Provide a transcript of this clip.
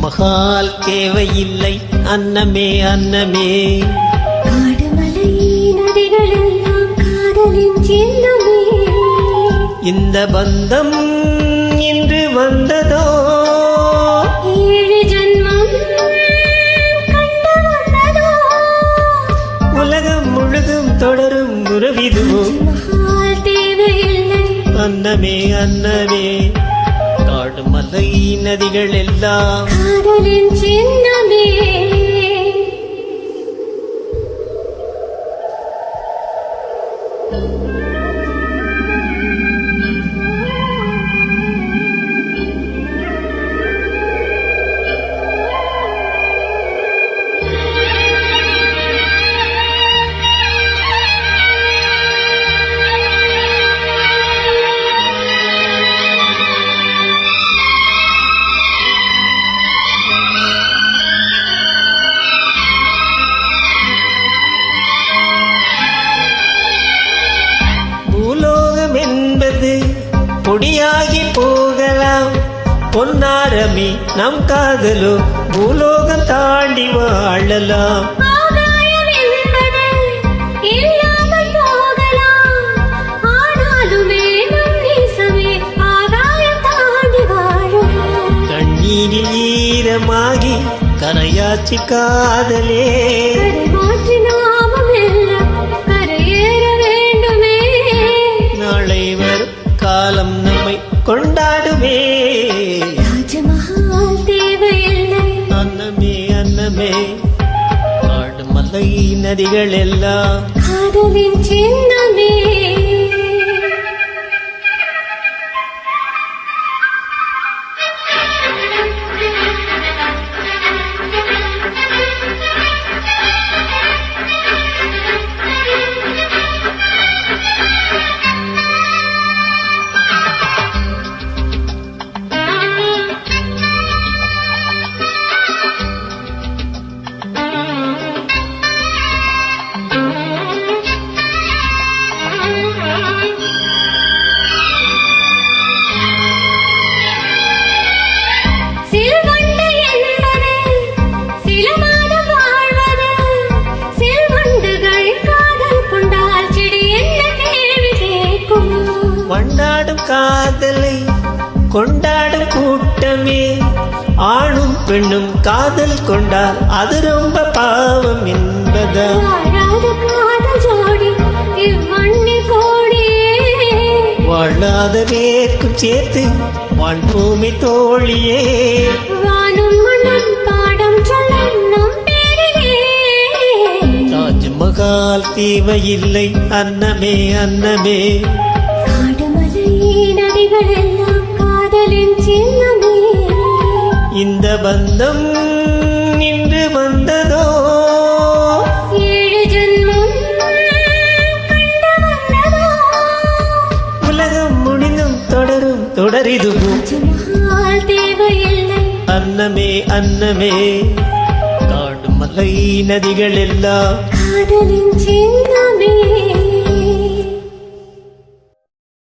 மகால் தேவையில்லை அன்னமே அன்னமே. காடுமலை நதிகளெல்லாம் காதலின் சின்னமே. இந்த பந்தம் இன்று வந்ததோ 7 ஜன்மம் கண்டு வந்ததோ. உலகம் முழுதும் தொடரும் உறவிதுவோ. மகால் தேவையில்லை அன்னமே அன்னமே. காடுமலை நதிகள் எல்லாம் காதலின் சின்னமே. பொடியாகி போகலாம் பொன்னாரமே நம் காதலோ பூலோகம் தாண்டி வாழலாம். ஆகாயம் என்பது இல்லாமல் போகலாம். ஆனாலுமே நம் நேசமே ஆகாயம் தாண்டி வாழலாம். கண்ணீரில் ஈரமாகி கரையாச்சி காதலே. கரை மாற்றி நாமும் எல்லாம் கரையேற வேண்டுமே. நாளை வரும் காலம் நம்மை கொண்டாடுமே. ராஜமஹால் தேவையில்லை அன்னமே அன்னமே. காடுமலை நதிகள் எல்லாம் காதலின் சின்னமே. கொண்டாடும் காதலை கொண்டாடும் கூட்டமே. ஆணும் பெண்ணும் காதல் கொண்டால் அது ரொம்ப பாவம் என்பதா. வாழாத வேர்க்கும் சேர்த்து வான் பூமி தோழியே. தாஜ்மஹால் தேவையில்லை அன்னமே அன்னமே. நதிகளெல்லாம் காதலின் சின்னமே. இந்த பந்தம் இன்று வந்ததோ 7 ஜன்மம் கண்டு வந்ததோ. உலகம் முடிந்தும் தொடரும் தொடரிதுவோ. ராஜமஹால் தேவையில்லை அன்னமே அன்னமே. காடுமலை நதிகள் எல்லாம் காதலின் சின்னமே.